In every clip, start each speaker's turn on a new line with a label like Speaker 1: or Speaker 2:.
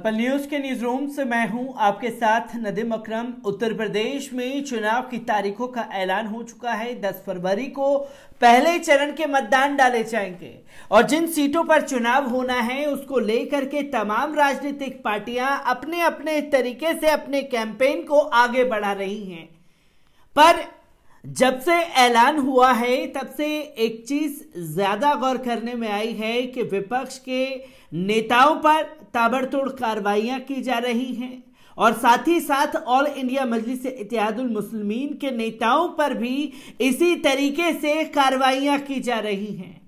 Speaker 1: अर्पण news के news room से मैं हूं आपके साथ नदीम अकरम। उत्तर प्रदेश में चुनाव की तारीखों का ऐलान हो चुका है। 10 फरवरी को पहले चरण के मतदान डाले जाएंगे और जिन सीटों पर चुनाव होना है उसको लेकर के तमाम राजनीतिक पार्टियां अपने अपने तरीके से अपने कैंपेन को आगे बढ़ा रही हैं। पर जब से ऐलान हुआ है तब से एक चीज ज्यादा गौर करने में आई है कि विपक्ष के नेताओं पर ताबड़तोड़ कार्रवाइयां की जा रही हैं और साथ ही साथ ऑल इंडिया मजलिस इत्तेहादुल मुस्लिमीन के नेताओं पर भी इसी तरीके से कार्रवाइयां की जा रही हैं।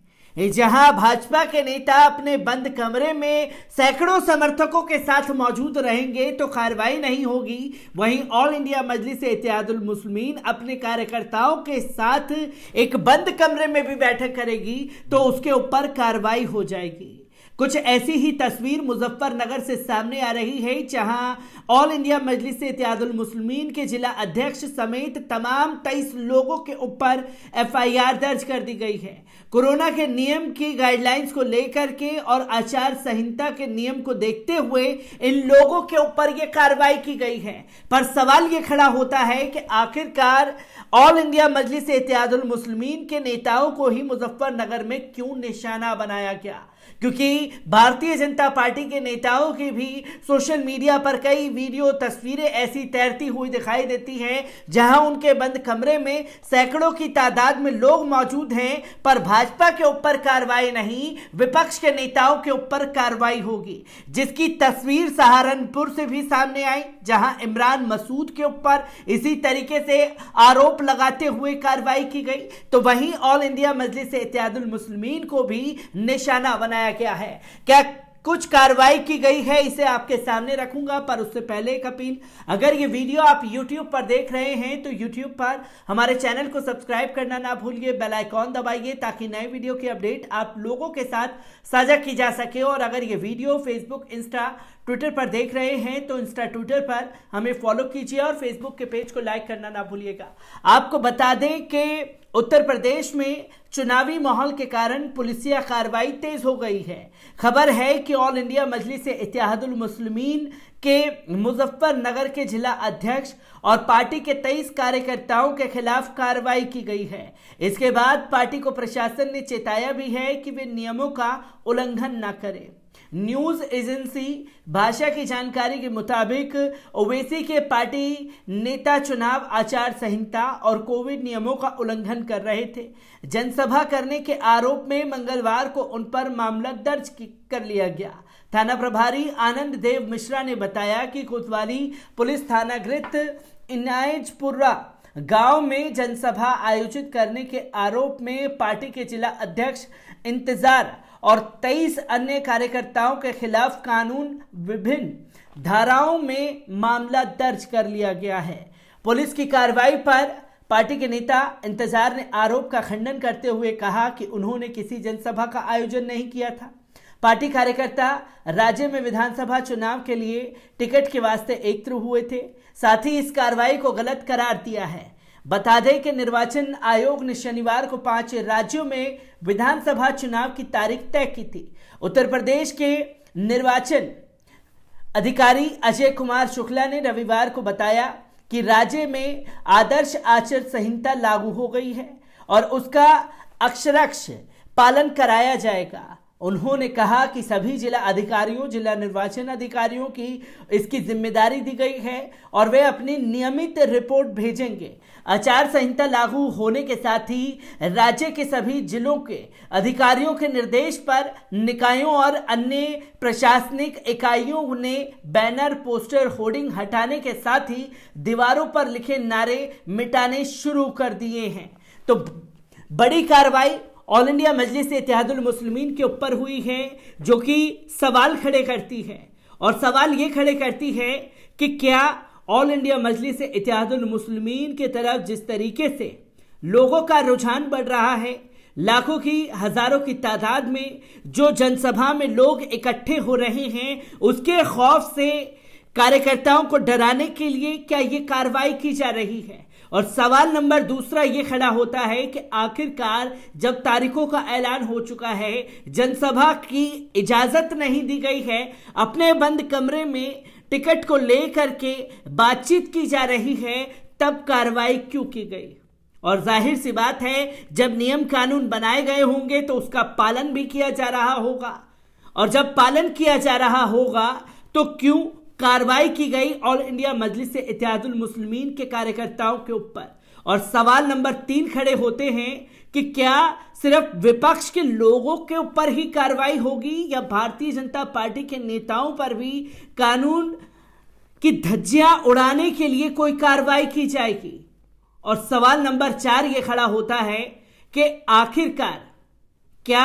Speaker 1: जहां भाजपा के नेता अपने बंद कमरे में सैकड़ों समर्थकों के साथ मौजूद रहेंगे तो कार्रवाई नहीं होगी, वहीं ऑल इंडिया मजलिस इत्तेहादुल मुस्लिमीन अपने कार्यकर्ताओं के साथ एक बंद कमरे में भी बैठक करेगी तो उसके ऊपर कार्रवाई हो जाएगी। कुछ ऐसी ही तस्वीर मुजफ्फरनगर से सामने आ रही है, जहां ऑल इंडिया मजलिस इत्तेहादुल मुस्लिमीन के जिला अध्यक्ष समेत तमाम 23 लोगों के ऊपर एफआईआर दर्ज कर दी गई है। कोरोना के नियम की गाइडलाइंस को लेकर के और आचार संहिता के नियम को देखते हुए इन लोगों के ऊपर यह कार्रवाई की गई है। पर सवाल यह खड़ा होता है कि आखिरकार ऑल इंडिया मजलिस इत्तेहादुल मुस्लिमीन के नेताओं को ही मुजफ्फरनगर में क्यों निशाना बनाया गया, क्योंकि भारतीय जनता पार्टी के नेताओं की भी सोशल मीडिया पर कई वीडियो तस्वीरें ऐसी तैरती हुई दिखाई देती हैं जहां उनके बंद कमरे में सैकड़ों की तादाद में लोग मौजूद हैं, पर भाजपा के ऊपर कार्रवाई नहीं, विपक्ष के नेताओं के ऊपर कार्रवाई होगी। जिसकी तस्वीर सहारनपुर से भी सामने आई, जहां इमरान मसूद के ऊपर इसी तरीके से आरोप लगाते हुए कार्रवाई की गई, तो वहीं ऑल इंडिया मजलिस इत्तेहादुल मुस्लिमीन को भी निशाना बनाया गया है। क्या कुछ कार्रवाई की गई है, इसे आपके सामने रखूंगा। पर उससे पहले एक अपील, अगर ये वीडियो आप YouTube पर देख रहे हैं तो YouTube पर हमारे चैनल को सब्सक्राइब करना ना भूलिए, बेल आइकॉन दबाइए ताकि नए वीडियो की अपडेट आप लोगों के साथ साझा की जा सके। और अगर ये वीडियो फेसबुक, इंस्टा, ट्विटर पर देख रहे हैं तो इंस्टा, ट्विटर पर हमें फॉलो कीजिए और फेसबुक के पेज को लाइक करना ना भूलिएगा। आपको बता दें कि उत्तर प्रदेश में चुनावी माहौल के कारण पुलिसिया कार्रवाई तेज हो गई है। खबर है कि ऑल इंडिया मजलिस इत्तेहादुल मुस्लिमीन के मुजफ्फरनगर के जिला अध्यक्ष और पार्टी के 23 कार्यकर्ताओं के खिलाफ कार्रवाई की गई है। इसके बाद पार्टी को प्रशासन ने चेताया भी है कि वे नियमों का उल्लंघन न करें। न्यूज एजेंसी भाषा की जानकारी के मुताबिक ओवैसी के पार्टी नेता चुनाव आचार संहिता और कोविड नियमों का उल्लंघन कर रहे थे। जनसभा करने के आरोप में मंगलवार को उन पर मामला दर्ज कर लिया गया। थाना प्रभारी आनंद देव मिश्रा ने बताया कि कोतवाली पुलिस थानागृत इनायतपुरा गांव में जनसभा आयोजित करने के आरोप में पार्टी के जिला अध्यक्ष इंतजार और 23 अन्य कार्यकर्ताओं के खिलाफ कानून विभिन्न धाराओं में मामला दर्ज कर लिया गया है। पुलिस की कार्रवाई पर पार्टी के नेता इंतजार ने आरोप का खंडन करते हुए कहा कि उन्होंने किसी जनसभा का आयोजन नहीं किया था। पार्टी कार्यकर्ता राज्य में विधानसभा चुनाव के लिए टिकट के वास्ते एकत्र हुए थे, साथ ही इस कार्रवाई को गलत करार दिया है। बता दें कि निर्वाचन आयोग ने शनिवार को 5 राज्यों में विधानसभा चुनाव की तारीख तय की थी। उत्तर प्रदेश के निर्वाचन अधिकारी अजय कुमार शुक्ला ने रविवार को बताया कि राज्य में आदर्श आचार संहिता लागू हो गई है और उसका अक्षरश पालन कराया जाएगा। उन्होंने कहा कि सभी जिला अधिकारियों, जिला निर्वाचन अधिकारियों की इसकी जिम्मेदारी दी गई है और वे अपनी नियमित रिपोर्ट भेजेंगे। आचार संहिता लागू होने के साथ ही राज्य के सभी जिलों के अधिकारियों के निर्देश पर निकायों और अन्य प्रशासनिक इकाइयों ने बैनर, पोस्टर, होर्डिंग हटाने के साथ ही दीवारों पर लिखे नारे मिटाने शुरू कर दिए हैं। तो बड़ी कार्रवाई ऑल इंडिया मजलिस इत्तेहादुल मुस्लिमीन के ऊपर हुई है, जो कि सवाल खड़े करती है। और सवाल ये खड़े करती है कि क्या ऑल इंडिया मजलिस इत्तेहादुल मुस्लिमीन की तरफ जिस तरीके से लोगों का रुझान बढ़ रहा है, लाखों की, हजारों की तादाद में जो जनसभा में लोग इकट्ठे हो रहे हैं, उसके खौफ से कार्यकर्ताओं को डराने के लिए क्या ये कार्रवाई की जा रही है। और सवाल नंबर दूसरा ये खड़ा होता है कि आखिरकार जब तारीखों का ऐलान हो चुका है, जनसभा की इजाजत नहीं दी गई है, अपने बंद कमरे में टिकट को लेकर के बातचीत की जा रही है, तब कार्रवाई क्यों की गई? और जाहिर सी बात है, जब नियम कानून बनाए गए होंगे तो उसका पालन भी किया जा रहा होगा, और जब पालन किया जा रहा होगा तो क्यों कार्रवाई की गई ऑल इंडिया मजलिस इत्तेहादुल मुस्लिमीन के कार्यकर्ताओं के ऊपर? और सवाल नंबर 3 खड़े होते हैं कि क्या सिर्फ विपक्ष के लोगों के ऊपर ही कार्रवाई होगी या भारतीय जनता पार्टी के नेताओं पर भी कानून की धज्जियां उड़ाने के लिए कोई कार्रवाई की जाएगी? और सवाल नंबर 4 यह खड़ा होता है कि आखिरकार क्या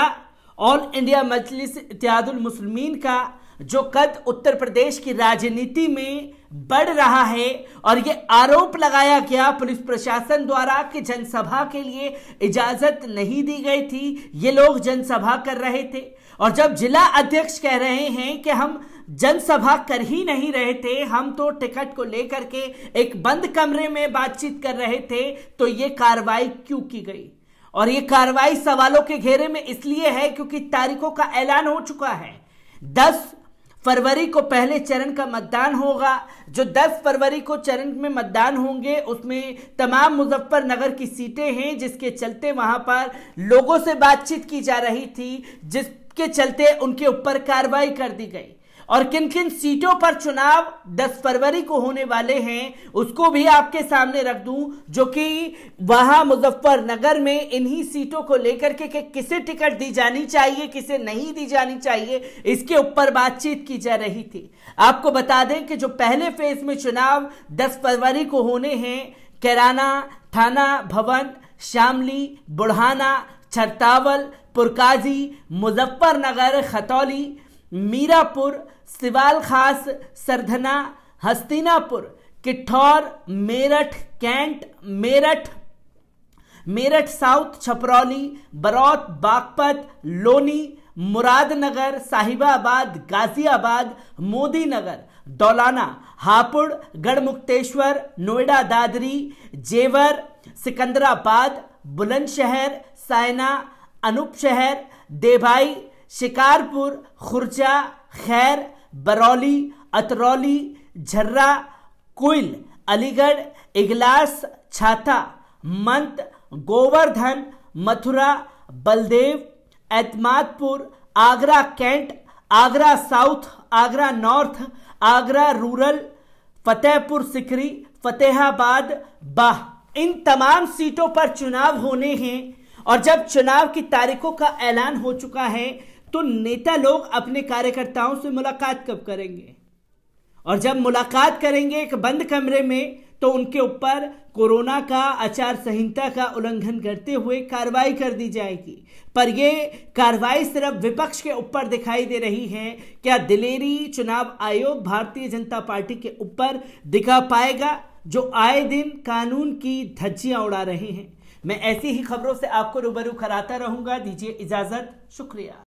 Speaker 1: ऑल इंडिया मजलिस इत्तेहादुल मुस्लिमीन का जो कद उत्तर प्रदेश की राजनीति में बढ़ रहा है, और यह आरोप लगाया गया पुलिस प्रशासन द्वारा कि जनसभा के लिए इजाजत नहीं दी गई थी, ये लोग जनसभा कर रहे थे, और जब जिला अध्यक्ष कह रहे हैं कि हम जनसभा कर ही नहीं रहे थे, हम तो टिकट को लेकर के एक बंद कमरे में बातचीत कर रहे थे, तो ये कार्रवाई क्यों की गई? और ये कार्रवाई सवालों के घेरे में इसलिए है क्योंकि तारीखों का ऐलान हो चुका है। 10 फरवरी को पहले चरण का मतदान होगा। जो 10 फरवरी को चरण में मतदान होंगे उसमें तमाम मुजफ्फरनगर की सीटें हैं, जिसके चलते वहां पर लोगों से बातचीत की जा रही थी, जिसके चलते उनके ऊपर कार्रवाई कर दी गई। और किन किन सीटों पर चुनाव 10 फरवरी को होने वाले हैं उसको भी आपके सामने रख दूं, जो कि वहां मुजफ्फरनगर में इन्हीं सीटों को लेकर के किसे टिकट दी जानी चाहिए, किसे नहीं दी जानी चाहिए, इसके ऊपर बातचीत की जा रही थी। आपको बता दें कि जो पहले फेज में चुनाव 10 फरवरी को होने हैं, कैराना, थाना भवन, शामली, बुढ़ाना, छरतावल, पुरकाजी, मुजफ्फरनगर, खतौली, मीरापुर, सिवाल खास, सरधना, हस्तिनापुर, किठौर, मेरठ, कैंट, मेरठ साउथ, छपरौली, बरौत, बागपत, लोनी, मुरादनगर, साहिबाबाद, गाजियाबाद, मोदी नगर, दौलाना, हापुड़, गढ़मुक्तेश्वर, नोएडा दादरी, जेवर, सिकंदराबाद, बुलंदशहर, सायना, अनूपशहर, देभाई, शिकारपुर, खुर्जा, खैर, Barauli, Atrauli, झर्रा, कुइल, Aligarh, Iglas, Chhata, Mant, Govardhan, Mathura, Baldev, Etmadpur, Agra cantt, Agra south, Agra north, Agra rural, Fatehpur Sikri, Fatehabad, Bah, इन तमाम सीटों पर चुनाव होने हैं। और जब चुनाव की तारीखों का ऐलान हो चुका है तो नेता लोग अपने कार्यकर्ताओं से मुलाकात कब करेंगे? और जब मुलाकात करेंगे एक बंद कमरे में तो उनके ऊपर कोरोना का आचार संहिता का उल्लंघन करते हुए कार्रवाई कर दी जाएगी। पर यह कार्रवाई सिर्फ विपक्ष के ऊपर दिखाई दे रही है। क्या दिलेरी चुनाव आयोग भारतीय जनता पार्टी के ऊपर दिखा पाएगा, जो आए दिन कानून की धज्जियां उड़ा रहे हैं? मैं ऐसी ही खबरों से आपको रूबरू कराता रहूंगा। दीजिए इजाजत, शुक्रिया।